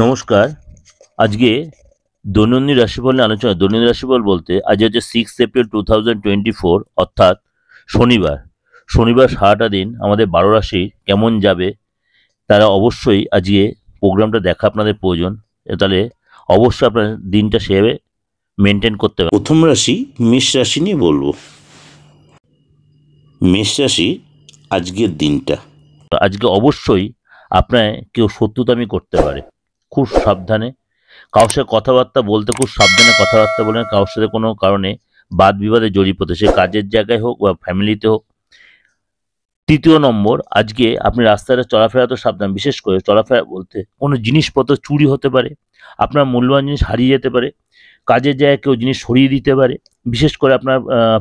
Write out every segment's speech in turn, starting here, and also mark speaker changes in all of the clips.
Speaker 1: নমস্কার। আজকে দৈনন্দিন রাশিফল নিয়ে আলোচনা। দৈনন্দিন রাশিফল বলতে আজ হচ্ছে 6 এপ্রিল 2024, অর্থাৎ শনিবার। শনিবার সারাটা দিন আমাদের 12 রাশি কেমন যাবে তারা অবশ্যই আজকে প্রোগ্রামটা দেখা আপনাদের প্রয়োজন। তাহলে অবশ্যই আপনার দিনটা সেভাবে মেনটেন করতে হবে। প্রথম রাশি মেষ রাশি নিয়ে বলবো। মেষ রাশি আজকের দিনটা, আজকে অবশ্যই আপনার কেউ শত্রুতামি করতে পারে, খুব সাবধানে। কারোর সাথে কথাবার্তা বলতে খুব সাবধানে কথাবার্তা বলেন। কারোর সাথে কোনো কারণে বাদ বিবাদে জড়িয়ে পড়তে, সে কাজের জায়গায় হোক বা ফ্যামিলিতে হোক। তৃতীয় নম্বর, আজকে আপনি রাস্তায় চলাফেরা তো সাবধান। বিশেষ করে চলাফেরা বলতে কোনো জিনিসপত্র চুরি হতে পারে, আপনার মূল্যবান জিনিস হারিয়ে যেতে পারে, কাজের জায়গায় কেউ জিনিস সরিয়ে দিতে পারে। বিশেষ করে আপনার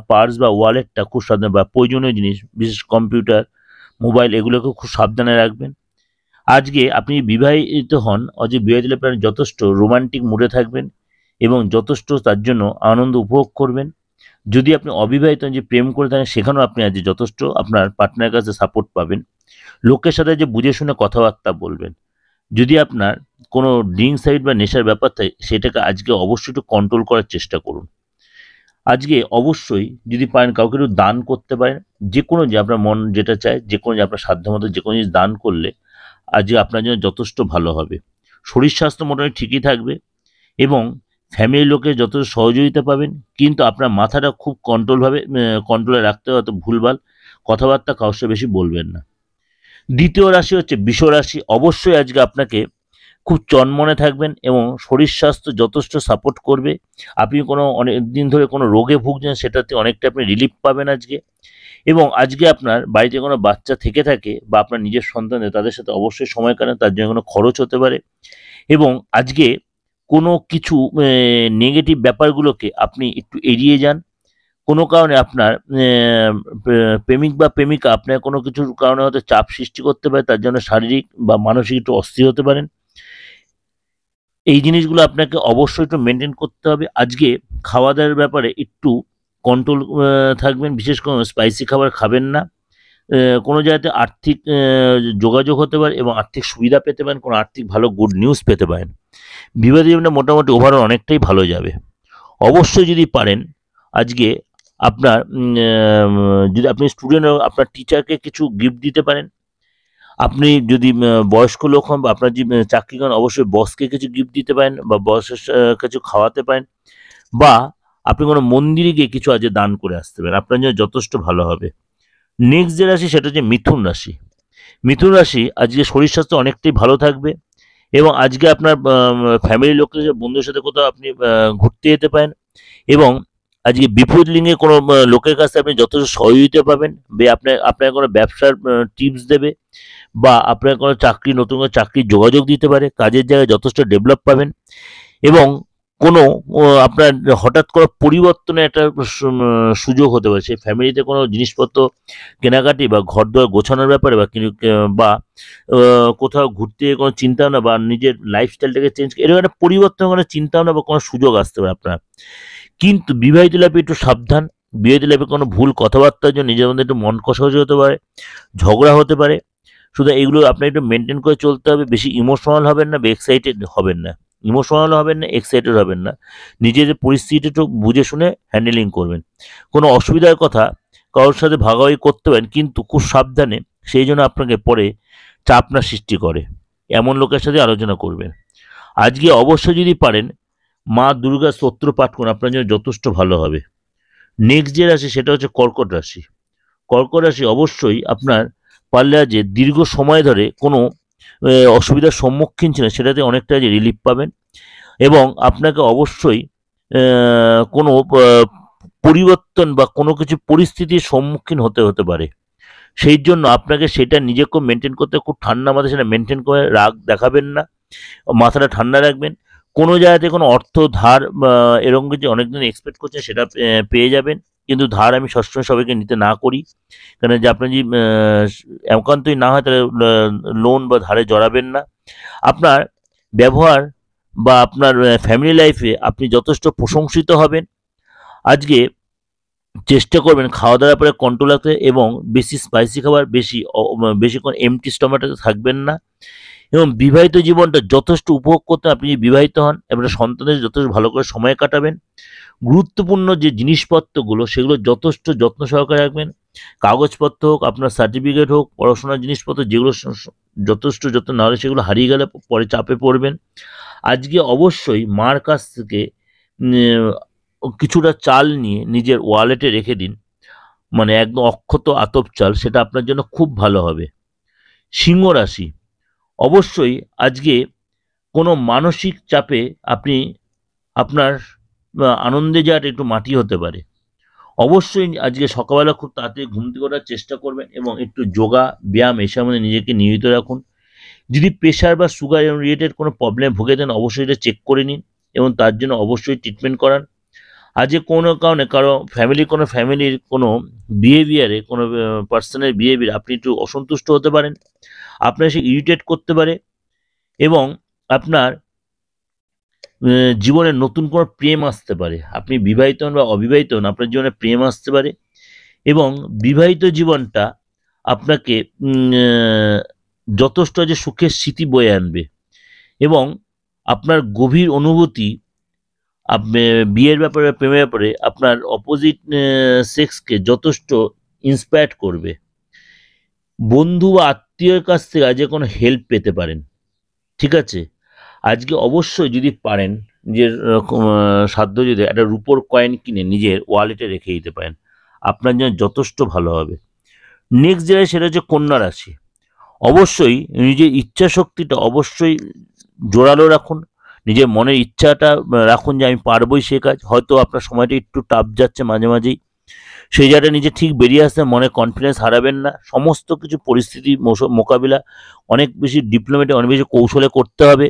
Speaker 1: পার্স বা ওয়ালেটটা খুব সাবধানে, বা প্রয়োজনীয় জিনিস বিশেষ কম্পিউটার, মোবাইল, এগুলোকে খুব সাবধানে রাখবেন। আজকে আপনি বিবাহিত হন, বিবাহিত হলে আপনি যথেষ্ট রোমান্টিক মুডে থাকবেন এবং যথেষ্ট তার জন্য আনন্দ উপভোগ করবেন। যদি আপনি অবিবাহিত প্রেম করে থাকেন, সেখানেও আপনি আজ যথেষ্ট আপনার পার্টনারের কাছে সাপোর্ট পাবেন। লোকের সাথে বুঝে শুনে কথাবার্তা বলবেন। যদি আপনার কোনো ড্রিঙ্ক সাইড বা নেশার ব্যাপার থাকে, সেটাকে আজকে অবশ্যই একটু কন্ট্রোল করার চেষ্টা করুন। আজকে অবশ্যই যদি পারেন কাউকে একটু দান করতে পারেন। যে কোনো, যে আপনার মন যেটা চায়, যে কোনো, যে আপনার সাধ্যমতো যে কোনো জিনিস দান করলে আজকে আপনার জন্য যথেষ্ট ভালো হবে। শরীর স্বাস্থ্য মোটামুটি ঠিকই থাকবে এবং ফ্যামিলির লোকের যথেষ্ট সহযোগিতা পাবেন। কিন্তু আপনার মাথাটা খুব কন্ট্রোলে রাখতে হবে, অত ভুলভাল কথাবার্তা কারোর সাথে বেশি বলবেন না। দ্বিতীয় রাশি হচ্ছে বৃষ রাশি। অবশ্যই আজকে আপনাকে খুব চনমনে থাকবেন এবং শরীর স্বাস্থ্য যথেষ্ট সাপোর্ট করবে। আপনি অনেক দিন ধরে কোনো রোগে ভুগছেন, সেটাতে অনেকটা আপনি রিলিফ পাবেন আজকে। এবং আজকে আপনার বাড়িতে কোনো বাচ্চা থেকে থাকে বা আপনার নিজের সন্তানদের, তাদের সাথে অবশ্যই সময় কাটান, তার জন্য কোনো খরচ হতে পারে। এবং আজকে কোনো কিছু নেগেটিভ ব্যাপারগুলোকে আপনি একটু এড়িয়ে যান। কোনো কারণে আপনার প্রেমিক বা প্রেমিকা আপনার কোনো কিছুর কারণে হয়তো চাপ সৃষ্টি করতে পারে, তার জন্য শারীরিক বা মানসিক একটু অস্থির হতে পারেন। এই জিনিসগুলো আপনাকে অবশ্যই একটু মেনটেন করতে হবে। আজকে খাওয়া দাওয়ার ব্যাপারে একটু কন্ট্রোল থাকবেন। বিশেষ করে স্পাইসি খাবার খাবেন না। কোনো জায়গাতে আর্থিক যোগাযোগ হতে পারে এবং আর্থিক সুবিধা পেতে পারেন, কোনো আর্থিক ভালো গুড নিউজ পেতে পারেন। বিবাহ জীবনটা মোটামুটি ওভারঅল অনেকটাই ভালো যাবে। অবশ্যই যদি পারেন আজকে আপনার যদি আপনি স্টুডেন্ট, আপনার টিচারকে কিছু গিফট দিতে পারেন। আপনি যদি বয়স্ক লোক হন বা আপনার যে চাকরি করেন, অবশ্যই বসকে কিছু গিফট দিতে পারেন বা বসের কিছু খাওয়াতে পারেন, বা আপনি কোনো মন্দিরে গিয়ে কিছু আজকে দান করে আসতে পারেন। আপনার জন্য যথেষ্ট ভালো হবে। নেক্সট যে রাশি, সেটা হচ্ছে মিথুন রাশি। মিথুন রাশি আজকে শরীর স্বাস্থ্য অনেকটাই ভালো থাকবে এবং আজকে আপনার ফ্যামিলির লোকের বন্ধুদের সাথে কোথাও আপনি ঘুরতে যেতে পারেন। এবং আজকে বিপরীত লিঙ্গে কোনো লোকের কাছে আপনি যথেষ্ট সহযোগিতা পাবেন, আপনার কোনো ব্যবসার টিপস দেবে, বা আপনার কোনো নতুন কোনো চাকরির যোগাযোগ দিতে পারে। কাজের জায়গায় যথেষ্ট ডেভেলপ পাবেন এবং কোনো আপনার হঠাৎ করে পরিবর্তনের একটা সুযোগ হতে পারে। সেই ফ্যামিলিতে কোনো জিনিসপত্র কেনাকাটি বা ঘরদোর গোছানোর ব্যাপারে, বা কোথাও ঘুরতে কোনো চিন্তাভাবনা বা নিজের লাইফস্টাইলটাকে চেঞ্জ, এরকম একটা পরিবর্তন কোনো চিন্তাভাবনা বা কোনো সুযোগ আসতে পারে আপনার। কিন্তু বিবাহিত লাইফে একটু সাবধান। বিবাহিত লাইফে কোনো ভুল কথাবার্তার জন্য নিজের মধ্যে একটু মন কষাকষি হতে পারে, ঝগড়া হতে পারে। সুতরাং এগুলো আপনার একটু মেনটেন করে চলতে হবে। বেশি ইমোশনাল হবেন না বা এক্সাইটেড হবেন না। ইমোশনাল হবেন না, এক্সাইটেড হবেন না। নিজেদের পরিস্থিতি একটু বুঝে শুনে হ্যান্ডেলিং করবেন। কোনো অসুবিধার কথা কারোর সাথে ভাগাভাগি করতে পারেন, কিন্তু খুব সাবধানে, সেই জন্য আপনাকে পরে চাপ না সৃষ্টি করে এমন লোকের সাথে আলোচনা করবেন। আজকে অবশ্যই যদি পারেন মা দুর্গার স্তোত্র পাঠ করুন, আপনার জন্য যথেষ্ট ভালো হবে। নেক্সট যে রাশি, সেটা হচ্ছে কর্কট রাশি। কর্কট রাশি অবশ্যই আপনার পারলে আজ দীর্ঘ সময় ধরে কোনো অসুবিধার সম্মুখীন ছিলেন, সেটাতে অনেকটা আজ রিলিফ পাবেন। এবং আপনাকে অবশ্যই কোনো পরিবর্তন বা কোনো কিছু পরিস্থিতির সম্মুখীন হতে পারে। সেই জন্য আপনাকে সেটা নিজেকেও মেনটেন করতে, খুব ঠান্ডা মাথায় সেটা মেনটেন করে, রাগ দেখাবেন না, মাথাটা ঠান্ডা রাখবেন। কোনো জায়গাতে কোনো অর্থ ধার এরকম কিছু অনেকদিন এক্সপেক্ট করছেন, সেটা পেয়ে যাবেন। কিন্তু ধার আমি সবসময় সবাইকে নিতে না করি, কারণ যে আপনার যদি একান্তই না হয়, তাহলে লোন বা ধারে জড়াবেন না। আপনার ব্যবহার বা আপনার ফ্যামিলি লাইফে আপনি যথেষ্ট প্রশংসিত হবেন। আজকে চেষ্টা করবেন খাওয়া দাওয়ার ব্যাপারে কন্ট্রোল রাখতে এবং বেশি স্পাইসি খাবার, বেশিক্ষণ এমটি স্টমাকে থাকবেন না। এবং বিবাহিত জীবনটা যথেষ্ট উপভোগ করতে আপনি যদি বিবাহিত হন, এবার সন্তানদের যথেষ্ট ভালো করে সময় কাটাবেন। গুরুত্বপূর্ণ যে জিনিসপত্রগুলো সেগুলো যথেষ্ট যত্ন সহকারে রাখবেন। কাগজপত্র হোক, আপনার সার্টিফিকেট হোক, পড়াশোনার জিনিসপত্র যেগুলো যথেষ্ট যত্ন না হলে সেগুলো হারিয়ে গেলে পরে চাপে পড়বেন। আজকে অবশ্যই মার কাছ থেকে কিছুটা চাল নিয়ে নিজের ওয়ালেটে রেখে দিন, মানে একদম অক্ষত আতপ চাল, সেটা আপনার জন্য খুব ভালো হবে। সিংহ রাশি, অবশ্যই আজকে কোনো মানসিক চাপে আপনি আপনার আনন্দে যাওয়াটা একটু মাটি হতে পারে। অবশ্যই আজকে সকালবেলা খুব তাড়াতাড়ি ঘুম থেকে ওঠার চেষ্টা করবেন এবং একটু যোগা ব্যায়াম এসবের মধ্যে নিজেকে নিয়োজিত রাখুন। যদি প্রেশার বা সুগার রিলেটেড কোনো প্রবলেম ভুগে দেন, অবশ্যই এটা চেক করে নিন এবং তার জন্য অবশ্যই ট্রিটমেন্ট করান। আজকে কোনো কারণে কোনো ফ্যামিলির কোনো বিহেভিয়ারে, কোনো পার্সনের বিহেভিয়ার আপনি একটু অসন্তুষ্ট হতে পারেন, আপনার সে ইরিটেট করতে পারে এবং আপনার জীবনে নতুন কোনো প্রেম আসতে পারে। আপনি বিবাহিত হন বা অবিবাহিত হন, আপনার জীবনে প্রেম আসতে পারে এবং বিবাহিত জীবনটা আপনাকে যথেষ্ট যে সুখের স্মৃতি বয়ে আনবে এবং আপনার গভীর অনুভূতি বিয়ের ব্যাপারে, প্রেমের ব্যাপারে আপনার অপোজিট সেক্সকে যথেষ্ট ইন্সপায়ার্ড করবে। বন্ধু বা আত্মীয়ের কাছ থেকে আজকে কোনো হেল্প পেতে পারেন। ঠিক আছে, আজকে অবশ্যই যদি পারেন নিজের সাধ্য যদি একটা রুপোর কয়েন কিনে নিজের ওয়ালেটে রেখে দিতে পারেন, আপনার জন্য যথেষ্ট ভালো হবে। নেক্সট যেটা সেটা হচ্ছে কন্যা রাশি। অবশ্যই নিজের ইচ্ছা শক্তিটা অবশ্যই জোরালো রাখুন, নিজের মনের ইচ্ছাটা রাখুন যে আমি পারবই সে কাজ। হয়তো আপনার সময়টা একটু টাফ যাচ্ছে মাঝে মাঝেই, সেই জায়গাটা নিজে ঠিক বেরিয়ে আসতে মনে কনফিডেন্স হারাবেন না। সমস্ত কিছু পরিস্থিতি মোকাবিলা অনেক বেশি ডিপ্লোমেটিক, অনেক বেশি কৌশলে করতে হবে।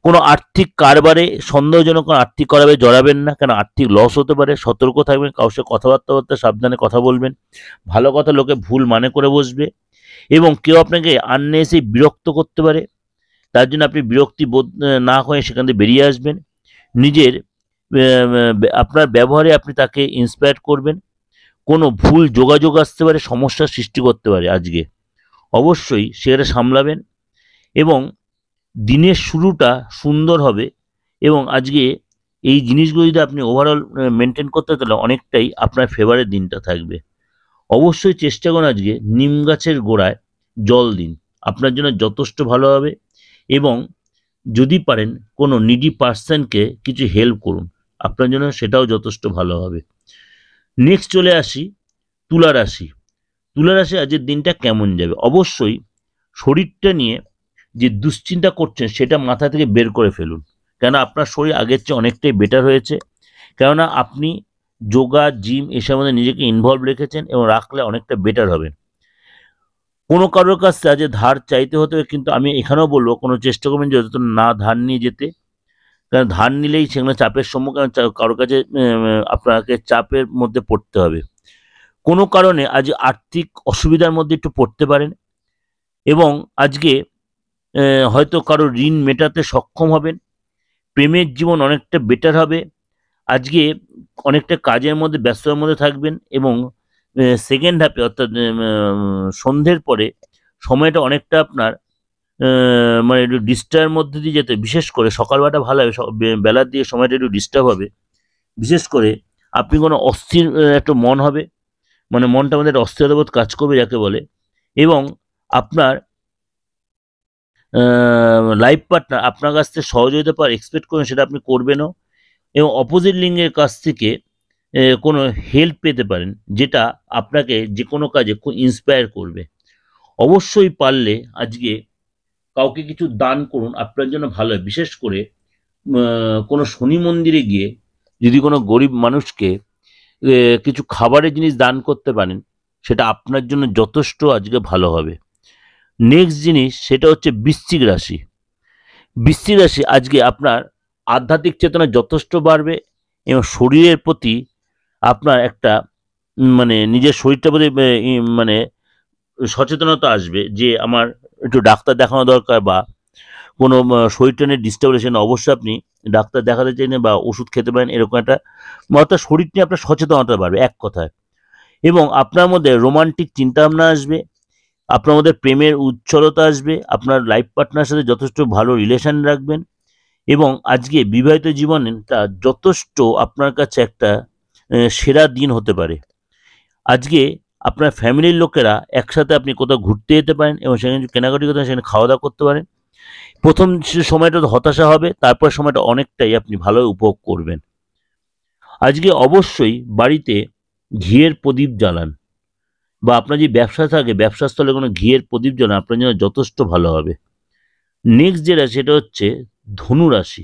Speaker 1: কোনো আর্থিক কারবারে সন্দেহজনক কোনো আর্থিক কারবারে জড়াবেন না, কেন আর্থিক লস হতে পারে। সতর্ক থাকবেন, কারোর সাথে কথাবার্তা বলতে সাবধানে কথা বলবেন। ভালো কথা লোকে ভুল মানে করে বসবে এবং কেউ আপনাকে আননেসেসারি বিরক্ত করতে পারে, তার জন্য আপনি বিরক্তি বোধ না হয়ে সেখান থেকে বেরিয়ে আসবেন। নিজের আপনার ব্যবহারে আপনি তাকে ইন্সপায়ার করবেন। কোনো ভুল যোগাযোগ আসতে পারে, সমস্যার সৃষ্টি করতে পারে, আজকে অবশ্যই সেটা সামলাবেন এবং দিনের শুরুটা সুন্দর হবে এবং আজকে এই জিনিসগুলো যদি আপনি ওভারঅল মেনটেন করতে তাহলে অনেকটাই আপনার ফেভারের দিনটা থাকবে। অবশ্যই চেষ্টা করুন আজকে নিম গাছের গোড়ায় জল দিন, আপনার জন্য যথেষ্ট ভালো হবে এবং যদি পারেন কোনো নিডি পার্সনকে কিছু হেল্প করুন, আপনার জন্য সেটাও যথেষ্ট ভালো হবে। নেক্সট চলে আসি তুলা রাশি। তুলা রাশি আজকের দিনটা কেমন যাবে? অবশ্যই শরীরটা নিয়ে যে দুশ্চিন্তা করছেন সেটা মাথা থেকে বের করে ফেলুন, কেন আপনার শরীর আগের চেয়ে অনেকটাই বেটার হয়েছে। কেননা আপনি যোগা জিম এসব মধ্যে নিজেকে ইনভলভ রেখেছেন এবং রাখলে অনেকটা বেটার হবেন। কোনো কারোর কাছ থেকে আজ ধার চাইতে হতে হবে, কিন্তু আমি এখানেও বলবো কোনো চেষ্টা করবেন যত না ধার নিয়ে যেতে, কারণ ধার নিলেই সেখানে চাপের সম্মুখীন কারোর কাছে আপনাকে চাপের মধ্যে পড়তে হবে। কোনো কারণে আজ আর্থিক অসুবিধার মধ্যে একটু পড়তে পারেন এবং আজকে হয়তো কারো ঋণ মেটাতে সক্ষম হবেন। প্রেমের জীবন অনেকটা বেটার হবে। আজকে অনেকটা কাজের মধ্যে ব্যস্ততার মধ্যে থাকবেন এবং সেকেন্ড হাফে অর্থাৎ সন্ধ্যের পরে সময়টা অনেকটা আপনার মানে একটু ডিস্টার্বের মধ্যে দিয়ে যেতে, বিশেষ করে সকালবেলাটা ভালো হবে, বেলার দিয়ে সময়টা একটু ডিস্টার্ব হবে। বিশেষ করে আপনি কোনো অস্থির একটা মন হবে, মানে মনটা আমাদের একটা অস্থিরতাবোধ কাজ করবে যাকে বলে, এবং আপনার লাইফ পার্টনার আপনার কাছ থেকে সহযোগিতা পাওয়ার এক্সপেক্ট করেন সেটা আপনি করবেনও এবং অপোজিট লিঙ্গের কাছ থেকে কোনো হেল্প পেতে পারেন যেটা আপনাকে যে কোনো কাজে খুব ইন্সপায়ার করবে। অবশ্যই পারলে আজকে কাউকে কিছু দান করুন, আপনার জন্য ভালো হয়। বিশেষ করে কোনো শনি মন্দিরে গিয়ে যদি কোনো গরিব মানুষকে কিছু খাবারের জিনিস দান করতে পারেন, সেটা আপনার জন্য যথেষ্ট আজকে ভালো হবে। নেক্সট জিনিস সেটা হচ্ছে বৃশ্চিক রাশি। বৃশ্চিক রাশি আজকে আপনার আধ্যাত্মিক চেতনা যথেষ্ট বাড়বে এবং শরীরের প্রতি আপনার একটা মানে নিজের শরীরটার প্রতি মানে সচেতনতা আসবে যে আমার একটু ডাক্তার দেখানো দরকার, বা কোনো শরীরটা নিয়ে ডিস্টার্বেশন অবশ্যই আপনি ডাক্তার দেখাতে চাইলে বা ওষুধ খেতে পারেন, এরকম একটা অর্থাৎ শরীর নিয়ে আপনার সচেতনতা বাড়বে এক কথায়। এবং আপনার মধ্যে রোমান্টিক চিন্তাভাবনা আসবে। আপনার মধ্যে প্রেমের উচ্ছলতা আসবে, আপনার লাইফ পার্টনারের সাথে যথেষ্ট ভালো রিলেশন রাখবেন এবং আজকে বিবাহিত জীবনটা যথেষ্ট আপনার কাছে একটা সেরা দিন হতে পারে। আজকে আপনার ফ্যামিলির লোকেরা একসাথে আপনি কোথাও ঘুরতে যেতে পারেন এবং সেখানে কেনাকাটি করতে পারেন, সেখানে খাওয়া দাওয়া করতে পারেন। প্রথম সময়টা তো হতাশা হবে, তারপর সময়টা অনেকটাই আপনি ভালো উপভোগ করবেন। আজকে অবশ্যই বাড়িতে ঘিয়ের প্রদীপ জ্বালান, বা আপনার যে ব্যবসা থাকে ব্যবসাস্থলে কোনো ঘিয়ের প্রদীপ জ্বালান, আপনার জন্য যথেষ্ট ভালো হবে। নেক্সট যেটা সেটা হচ্ছে ধনু রাশি।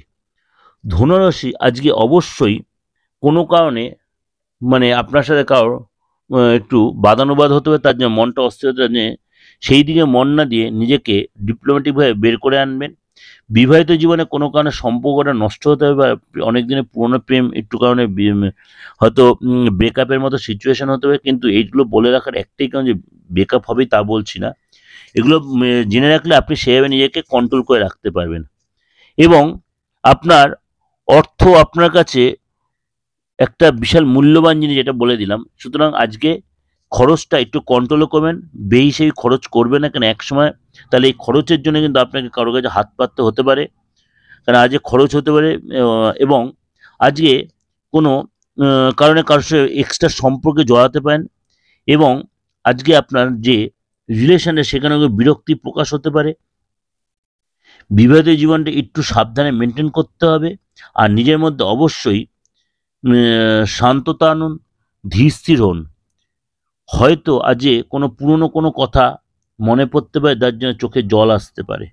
Speaker 1: ধনু রাশি আজকে অবশ্যই কোনো কারণে মানে আপনার সাথে কারোর একটু বাদানুবাদ হতে হবে, তার জন্য মনটা অস্থিরতা নিয়ে সেই দিকে মন না দিয়ে নিজেকে ডিপ্লোম্যাটিকভাবে বের করে আনবেন। বিবাহিত জীবনে কোনো কারণে সম্পর্কটা নষ্ট হতে হবে, বা অনেক দিনের পুরনো প্রেম একটু কারণে হয়তো ব্রেকআপের মতো সিচুয়েশন হতে হবে। কিন্তু এইগুলো বলে রাখার একটাই কারণ যে ব্রেকআপ হবে তা বলছি না, এগুলো জেনে রাখলে আপনি সেভাবে নিজেকে কন্ট্রোল করে রাখতে পারবেন এবং আপনার অর্থ আপনার কাছে একটা বিশাল মূল্যবান জিনিস, যেটা বলে দিলাম। সুতরাং আজকে খরচটা একটু কন্ট্রোলও করবেন, বেহিসেবি খরচ করবেন না, কেন একসময় তাহলে এই খরচের জন্য কিন্তু আপনাকে কারো কাছে হাত পাততে হতে পারে, কারণ আজকে খরচ হতে পারে এবং আজকে কোনো কারণে কারোর সাথে এক্সট্রা সম্পর্কে জড়াতে পারেন এবং আজকে আপনার যে রিলেশনে সেখানে বিরক্তি প্রকাশ হতে পারে। বিবাহিত জীবনটা একটু সাবধানে মেনটেন করতে হবে আর নিজের মধ্যে অবশ্যই শান্ততা আনুন, ধীর স্থির হন। হয়তো আজকে কোনো পুরনো কোনো কথা মনে পড়তে পারে, যার জন্য চোখে জল আসতে পারে।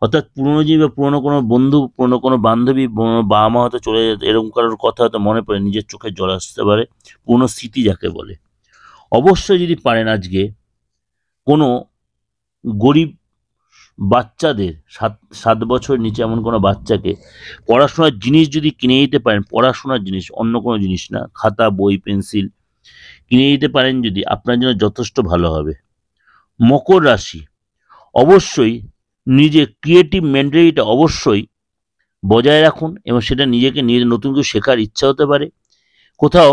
Speaker 1: অর্থাৎ পুরনো বা পুরনো কোনো বন্ধু, পুরনো কোনো বান্ধবী, বাবা মা হয়তো চলে যেত, এরকম কারোর কথা হয়তো মনে পড়ে, নিজের চোখে জল আসতে পারে, পুরনো স্মৃতি যাকে বলে। অবশ্যই যদি পারেন আজকে কোনো গরিব বাচ্চাদের 7 বছর নিচে এমন কোনো বাচ্চাকে পড়াশোনার জিনিস যদি কিনে দিতে পারেন, পড়াশোনার জিনিস, অন্য কোনো জিনিস না, খাতা বই পেন্সিল কিনে দিতে পারেন যদি, আপনার জন্য যথেষ্ট ভালো হবে। মকর রাশি অবশ্যই নিজের ক্রিয়েটিভ মেন্টালিটিটা অবশ্যই বজায় রাখুন এবং সেটা নিজেকে নতুন কিছু শেখার ইচ্ছা হতে পারে। কোথাও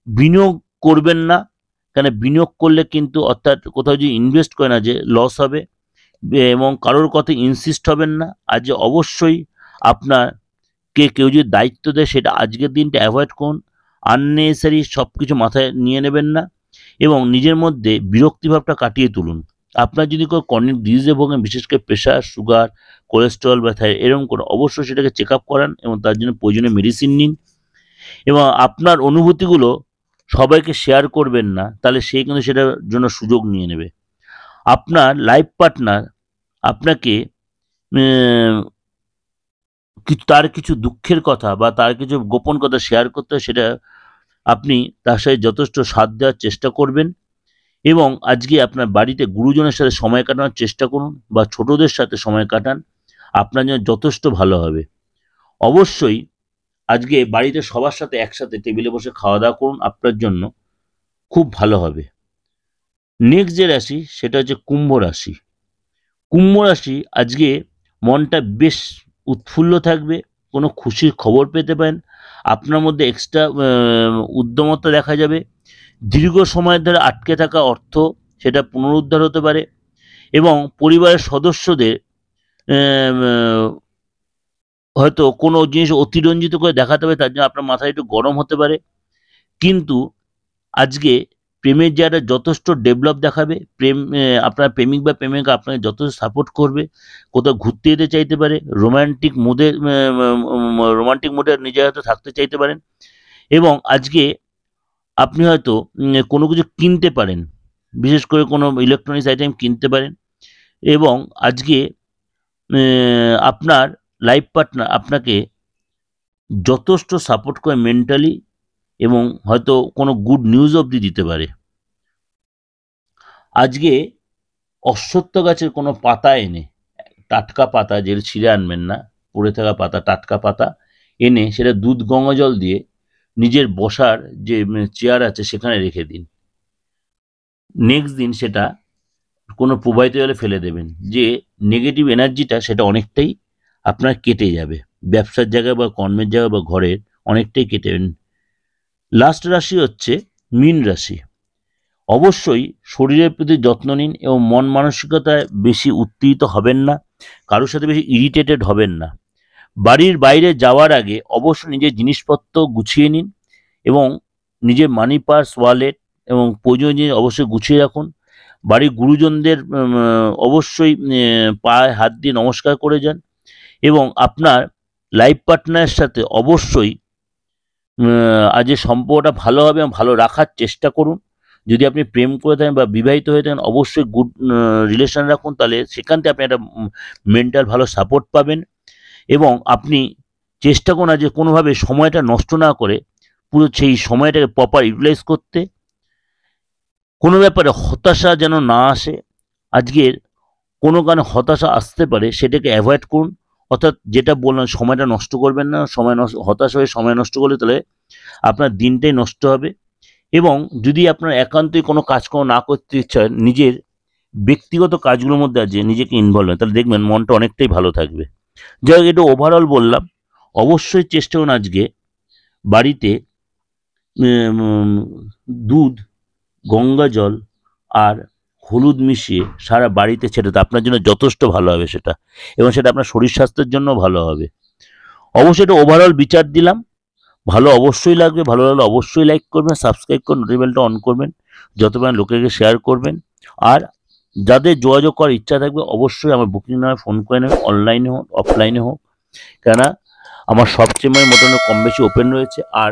Speaker 1: বিনিয়োগ করবেন না, কেন বিনিয়োগ করলে কিন্তু অর্থাৎ কোথাও যদি ইনভেস্ট করে না যে লস হবে, এবং কারোর কথা ইনসিস্ট হবেন না। আজ অবশ্যই আপনাকে কেউ যদি দায়িত্ব দেয় সেটা আজকের দিনটা অ্যাভয়েড করুন। আননেসারি সব কিছু মাথায় নিয়ে নেবেন না এবং নিজের মধ্যে বিরক্তিভাবটা কাটিয়ে তুলুন। আপনার যদি কোনো ক্রনিক ডিজিজে ভোগেন, বিশেষ করে প্রেশার, সুগার, কোলেস্টেরল বা থাইরয়েড এরকম করে, অবশ্যই সেটাকে চেক আপ করান এবং তার জন্য প্রয়োজনীয় মেডিসিন নিন এবং আপনার অনুভূতিগুলো সবাইকে শেয়ার করবেন না, তাহলে সে কিন্তু সেটার জন্য সুযোগ নিয়ে নেবে। আপনার লাইফ পার্টনার আপনাকে তার কিছু দুঃখের কথা বা তার কিছু গোপন কথা শেয়ার করতে হয়, সেটা আপনি তার সাথে যথেষ্ট সাথ দেওয়ার চেষ্টা করবেন এবং আজকে আপনার বাড়িতে গুরুজনের সাথে সময় কাটানোর চেষ্টা করুন বা ছোটদের সাথে সময় কাটান, আপনার জন্য যথেষ্ট ভালো হবে। অবশ্যই আজকে বাড়িতে সবার সাথে একসাথে টেবিলে বসে খাওয়া দাওয়া করুন, আপনার জন্য খুব ভালো হবে। নেক্সট যে রাশি সেটা হচ্ছে কুম্ভ রাশি। কুম্ভ রাশি আজকে মনটা বেশ উৎফুল্ল থাকবে, কোনো খুশির খবর পেতে পারেন, আপনার মধ্যে এক্সট্রা উদ্যমতা দেখা যাবে, দীর্ঘ সময়ের ধরে আটকে থাকা অর্থ সেটা পুনরুদ্ধার হতে পারে এবং পরিবারের সদস্যদের হয়তো কোনো জিনিস অতিরঞ্জিত করে দেখাতে হবে, তার জন্য আপনার মাথায় একটু গরম হতে পারে। কিন্তু আজকে প্রেমের জায়গাটা যথেষ্ট ডেভেলপ দেখাবে, আপনার প্রেমিক বা প্রেমিকা আপনাকে যথেষ্ট সাপোর্ট করবে, কোথাও ঘুরতে যেতে চাইতে পারে, রোমান্টিক মুডে নিজে হয়তো থাকতে চাইতে পারেন এবং আজকে আপনি হয়তো কোনো কিছু কিনতে পারেন, বিশেষ করে কোনো ইলেকট্রনিক্স আইটেম কিনতে পারেন এবং আজকে আপনার লাইফ পার্টনার আপনাকে যথেষ্ট সাপোর্ট করে মেন্টালি এবং হয়তো কোনো গুড নিউজ অবধি দিতে পারে। আজকে অশ্বত্থ গাছের কোনো পাতা এনে, টাটকা পাতা, যেটা ছিঁড়ে আনবেন না, পড়ে থাকা পাতা, টাটকা পাতা এনে সেটা দুধ গঙ্গা জল দিয়ে নিজের বসার যে চেয়ার আছে সেখানে রেখে দিন। নেক্সট দিন সেটা কোনো প্রবাহিত জলে ফেলে দেবেন, যে নেগেটিভ এনার্জিটা সেটা অনেকটাই আপনার কেটে যাবে, ব্যবসার জায়গায় বা কর্মের জায়গায় বা ঘরের অনেকটাই কেটে। লাস্ট রাশি হচ্ছে মীন রাশি। অবশ্যই শরীরের প্রতি যত্ন নিন এবং মন মানসিকতায় বেশি উত্তেজিত হবেন না, কারোর সাথে বেশি ইরিটেটেড হবেন না। বাড়ির বাইরে যাওয়ার আগে অবশ্যই নিজের জিনিসপত্র গুছিয়ে নিন এবং নিজের মানি পার্স, ওয়ালেট এবং প্রয়োজনীয় জিনিস অবশ্যই গুছিয়ে রাখুন। বাড়ির গুরুজনদের অবশ্যই পায়ে হাত দিয়ে নমস্কার করে যান এবং আপনার লাইফ পার্টনারের সাথে অবশ্যই আজের সম্পর্কটা ভালো হবে এবং ভালো রাখার চেষ্টা করুন। যদি আপনি প্রেম করে থাকেন বা বিবাহিত হয়ে থাকেন অবশ্যই গুড রিলেশন রাখুন, তাহলে সেখান থেকে আপনি একটা মেন্টাল ভালো সাপোর্ট পাবেন এবং আপনি চেষ্টা করুন যে কোনোভাবে সময়টা নষ্ট না করে পুরো সেই সময়টাকে প্রপার ইউটিলাইজ করতে। কোনো ব্যাপারে হতাশা যেন না আসে, আজকের কোনো কারণে হতাশা আসতে পারে সেটাকে অ্যাভয়েড করুন। অর্থাৎ যেটা বললাম, সময়টা নষ্ট করবেন না, হতাশ হয়ে সময় নষ্ট করলে তাহলে আপনার দিনটাই নষ্ট হবে। এবং যদি আপনার একান্তই কোনো কাজকর্ম না করতে ইচ্ছা হয়, নিজের ব্যক্তিগত কাজগুলোর মধ্যে আজ নিজেকে ইনভলভ হয়, তাহলে দেখবেন মনটা অনেকটাই ভালো থাকবে। যাই হোক, এটা ওভারঅল বললাম। অবশ্যই চেষ্টা করুন আজকে বাড়িতে দুধ, গঙ্গা জল আর হলুদ মিশিয়ে সারা বাড়িতে ছেটাতে আপনার জন্য যথেষ্ট ভালো হবে সেটা, এবং সেটা আপনার শরীর স্বাস্থ্যের জন্য ভালো হবে। অবশ্যই এটা ওভারঅল বিচার দিলাম। ভালো অবশ্যই লাগবে, ভালো লাগলে অবশ্যই লাইক করবেন, সাবস্ক্রাইব করুন, নোটিফিকেশনটা অন করবেন, যত পারেন লোকেকে শেয়ার করবেন। আর যাদের যোগাযোগ করার ইচ্ছা থাকবে অবশ্যই আমার বুকিং নাম্বারে ফোন করে নেবেন, অনলাইনে হোক অফলাইনে হোক, কেননা আমার সবচেয়ে মোটামুটি কম বেশি ওপেন রয়েছে। আর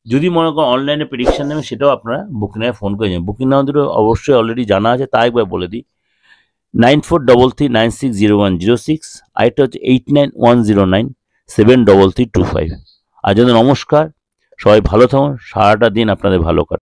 Speaker 1: যদি মনে করেন অনলাইনে প্রেডিকশন নেবেন সেটাও আপনারা বুকিং নাম্বারে ফোন করে নেবেন। বুকিং নাম্বার দুটো অবশ্যই অলরেডি জানা আছে, তা একবার বলে দিই, 9433960106, আরেকটা হচ্ছে 8910973325। আর যদি নমস্কার, সবাই ভালো থাকুন, সারাটা দিন আপনাদের ভালো কাটুক।